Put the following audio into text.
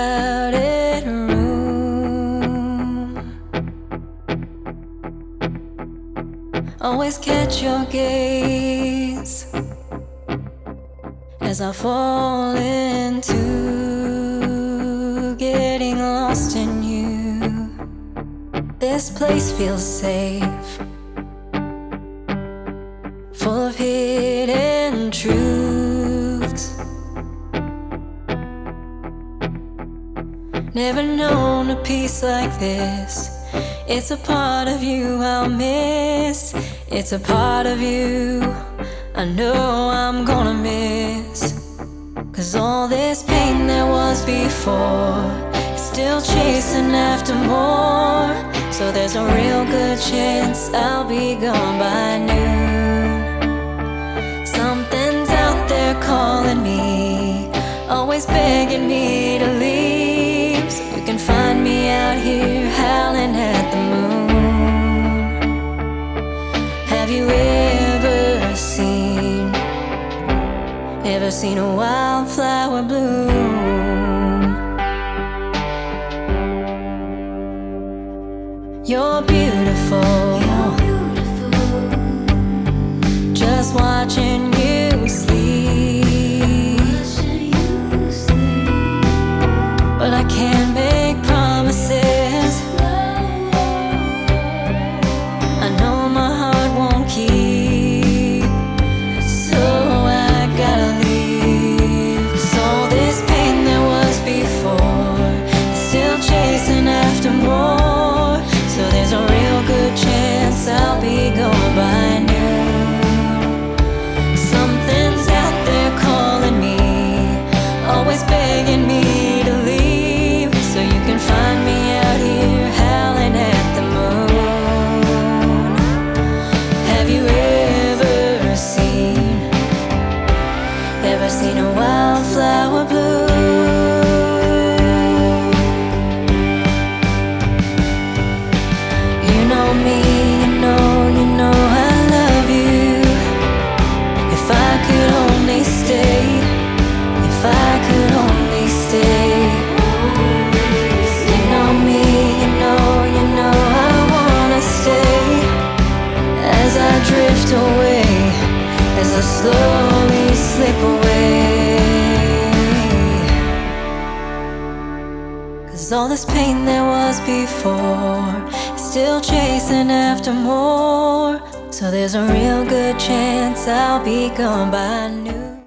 crowded room. Always catch your gaze as I fall into getting lost in you. This place feels safe, full of hidden truths. Never known a peace like this. It's a part of you I'll miss. It's a part of you I know I'm gonna miss. 'Cause all this pain there was before is still chasing after more. So there's a real good chance I'll be gone by noon. Something's out there calling me, always begging me to leave. So you can find me out here howling at the moon. Have you ever seen a wildflower bloom? You're beautiful, just watching you sleep. But I can't make promises. I know my heart won't keep, so I gotta leave. 'Cause all this pain there was before is still chasing after more. So there's a real good chance I'll be gone by noon. Something's out there calling me, always begging me to leave. So you can find me out here howling at the moon. Have you ever seen a wildflower bloom? You know me, you know I love you. If I could only stay, if I could only stay. You know me, you know I wanna stay. As I drift away, as I slowly slip away. 'Cause all this pain there was before is still chasing after more. So there's a real good chance I'll be gone by noon.